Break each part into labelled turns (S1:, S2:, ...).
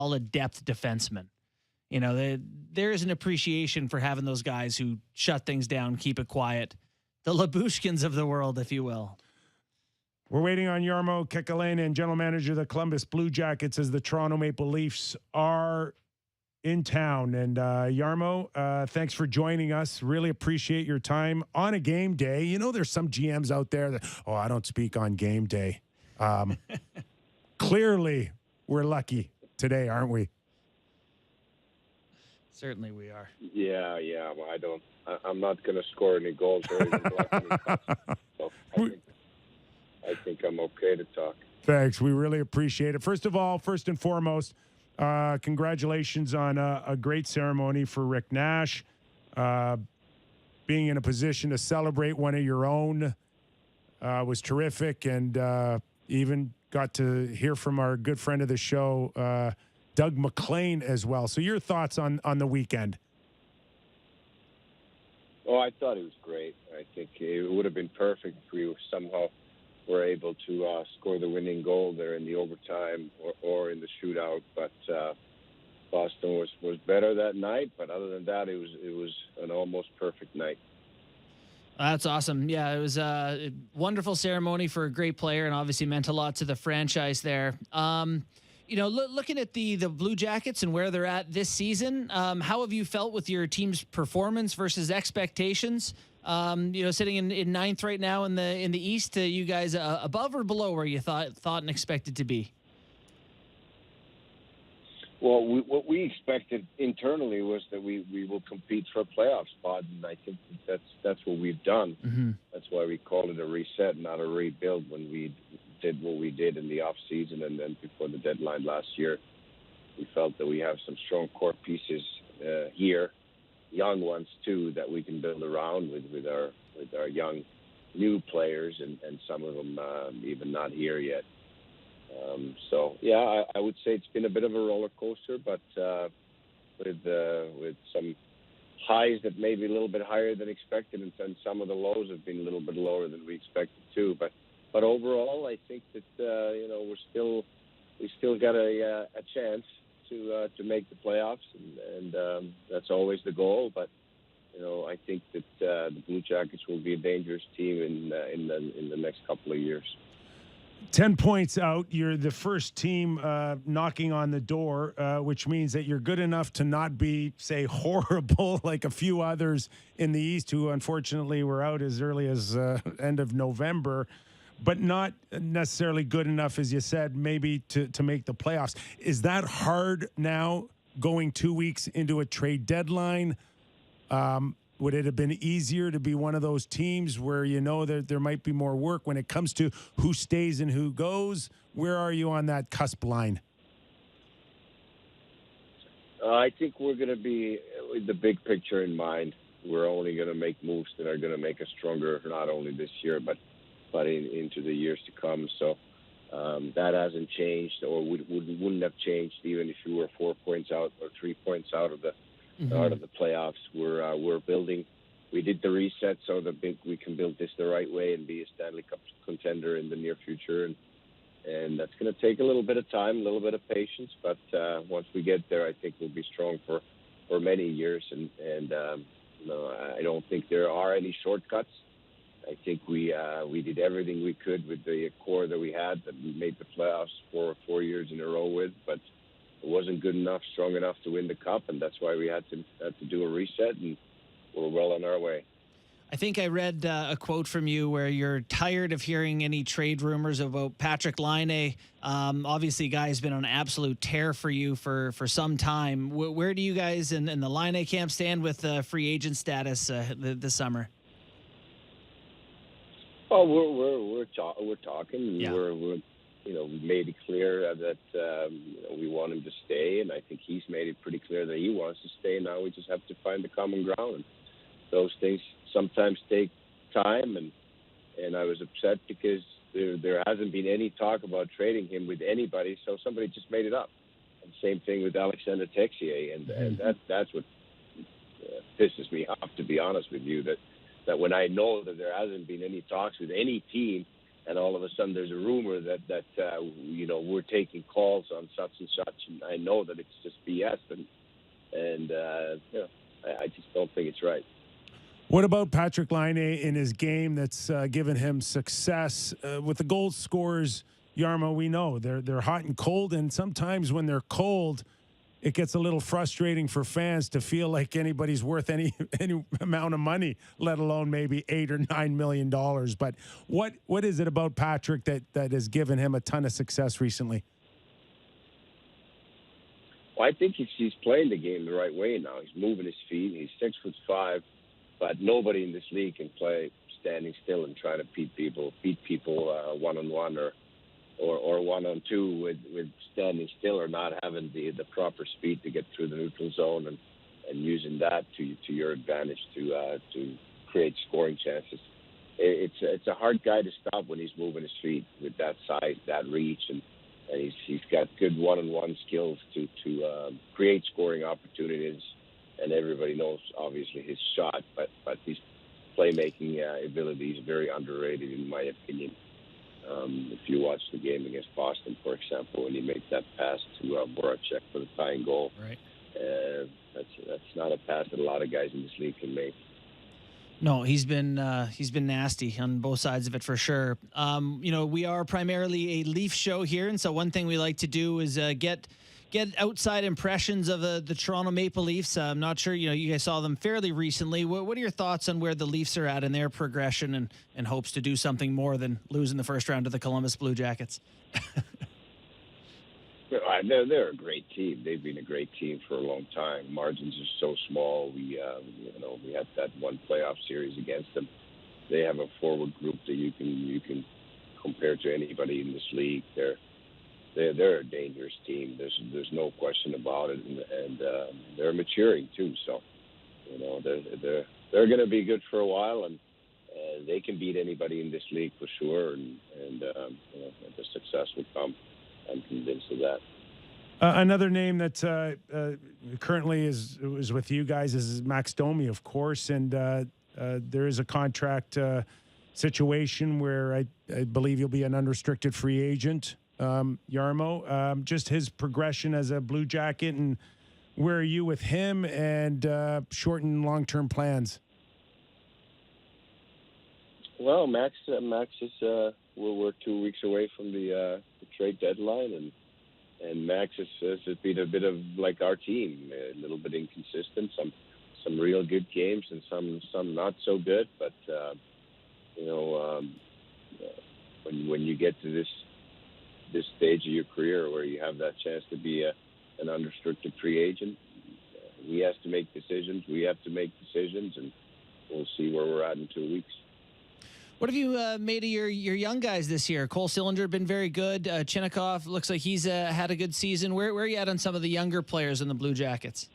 S1: solid depth defenseman. There is an appreciation for having those guys who shut things down, keep it quiet. The Labushkins of the world, if you will.
S2: We're waiting on Jarmo Kekalainen, general manager of the Columbus Blue Jackets, as the Toronto Maple Leafs are in town. And Jarmo, thanks for joining us. Really appreciate your time on a game day. There's some GMs out there that, I don't speak on game day. Clearly, we're lucky today, aren't we?
S1: Certainly we are.
S3: Yeah. Well, I'm not going to score any goals or even block any shots. So I think I'm okay to talk.
S2: Thanks. We really appreciate it. First and foremost, congratulations on a great ceremony for Rick Nash. Being in a position to celebrate one of your own was terrific, and even got to hear from our good friend of the show, Doug McLean, as well. So your thoughts on the weekend?
S3: Oh, I thought it was great. I think it would have been perfect if we somehow were able to score the winning goal there in the overtime or in the shootout. But Boston was better that night. But other than that, it was an almost perfect night.
S1: That's awesome. Yeah, it was a wonderful ceremony for a great player, and obviously meant a lot to the franchise there. Looking at the Blue Jackets and where they're at this season, how have you felt with your team's performance versus expectations? Sitting in ninth right now in the East, you guys above or below where you thought and expected to be?
S3: Well, what we expected internally was that we will compete for a playoff spot, and I think that's what we've done.
S1: Mm-hmm.
S3: That's why we called it a reset, not a rebuild, when we did what we did in the off season and then before the deadline last year. We felt that we have some strong core pieces here, young ones too, that we can build around with our young new players, and some of them even not here yet. I would say it's been a bit of a roller coaster, but with some highs that may be a little bit higher than expected, and some of the lows have been a little bit lower than we expected too. But overall, I think that we still got a chance to make the playoffs, and that's always the goal. But I think that the Blue Jackets will be a dangerous team in the next couple of years.
S2: 10 points out. You're the first team knocking on the door, which means that you're good enough to not be, say, horrible like a few others in the East who unfortunately were out as early as end of November, but not necessarily good enough, as you said, maybe to make the playoffs. Is that hard now, going 2 weeks into a trade deadline? Would it have been easier to be one of those teams where that there might be more work when it comes to who stays and who goes? Where are you on that cusp line?
S3: I think we're going to be, with the big picture in mind, we're only going to make moves that are going to make us stronger, not only this year, but into the years to come. So that hasn't changed, or wouldn't have changed even if you were 4 points out or 3 points out of the playoffs. We're building. We did the reset so that we can build this the right way and be a Stanley Cup contender in the near future, and that's going to take a little bit of time, a little bit of patience. But once we get there, I think we'll be strong for many years. And I don't think there are any shortcuts. I think we did everything we could with the core that we had, that we made the playoffs for 4 years in a row with, but it wasn't good enough, strong enough to win the cup, and that's why we had to do a reset, and we're well on our way.
S1: I think I read a quote from you where you're tired of hearing any trade rumors about Patrick Laine. Obviously, guy has been on an absolute tear for you for some time. Where do you guys in the Laine camp stand with free agent status this summer?
S3: Oh, we're talking.
S1: Yeah.
S3: We made it clear that we want him to stay, and I think he's made it pretty clear that he wants to stay. Now we just have to find the common ground. And those things sometimes take time, and I was upset because there hasn't been any talk about trading him with anybody, so somebody just made it up. And same thing with Alexander Texier, and that's what pisses me off, to be honest with you, that when I know that there hasn't been any talks with any team and all of a sudden there's a rumor that we're taking calls on such and such, and I know that it's just BS, and I just don't think it's right.
S2: What about Patrick Laine in his game that's given him success with the goal scorers? Jarmo, we know they're hot and cold, and sometimes when they're cold, it gets a little frustrating for fans to feel like anybody's worth any amount of money, let alone maybe $8 or $9 million. But what is it about Patrick that has given him a ton of success recently?
S3: Well, I think he's playing the game the right way now. He's moving his feet. He's 6'5", but nobody in this league can play standing still and try to beat people one-on-one or one-on-two with standing still, or not having the proper speed to get through the neutral zone and using that to your advantage to create scoring chances. It's a hard guy to stop when he's moving his feet with that size, that reach, and he's got good one-on-one skills to create scoring opportunities. And everybody knows obviously his shot, but his playmaking ability is very underrated in my opinion. If you watch the game against Boston, for example, when he made that pass to Voracek for the tying goal,
S1: right?
S3: That's not a pass that a lot of guys in this league can make.
S1: No, he's been nasty on both sides of it for sure. We are primarily a Leaf show here, and so one thing we like to do is get outside impressions of the Toronto Maple Leafs. I'm not sure, you guys saw them fairly recently. What are your thoughts on where the Leafs are at in their progression and hopes to do something more than losing the first round to the Columbus Blue Jackets?
S3: They're a great team. They've been a great team for a long time. Margins are so small. We had that one playoff series against them. They have a forward group that you can compare to anybody in this league. They're a dangerous team. There's no question about it, and they're maturing too. So, they're going to be good for a while, and they can beat anybody in this league for sure. And the success will come. I'm convinced of that.
S2: Another name that currently is with you guys is Max Domi, of course, and there is a contract situation where I believe you'll be an unrestricted free agent. Jarmo, just his progression as a Blue Jacket, and where are you with him, and short and long-term plans?
S3: Well, Max is we're 2 weeks away from the trade deadline, and Max has been a bit of like our team, a little bit inconsistent, some real good games and some not so good, but when you get to this stage of your career where you have that chance to be an unrestricted free agent, he has to make decisions. We have to make decisions, and we'll see where we're at in 2 weeks.
S1: What have you made of your young guys this year? Cole Simminger been very good. Chinnikov looks like he's had a good season. Where are you at on some of the younger players in the Blue Jackets?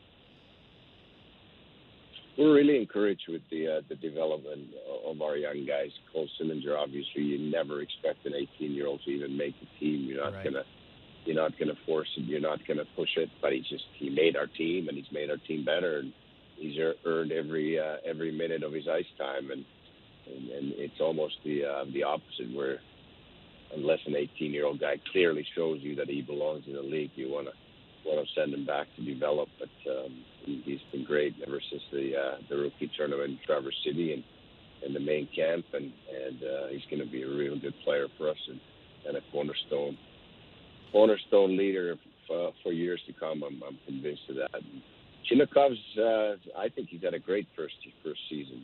S3: We're really encouraged with the development of our young guys. Cole Simminger, obviously, you never expect an 18-year-old to even make the team. You're not gonna force it. You're not gonna push it. But he made our team, and he's made our team better. And he's earned every minute of his ice time. And it's almost the opposite, where unless an 18-year-old guy clearly shows you that he belongs in the league, you want to send him back to develop. But he's been great ever since the rookie tournament in Traverse City and the main camp, and he's going to be a real good player for us and a cornerstone leader for years to come. I'm convinced of that. Chinnikov's, I think he's had a great first season.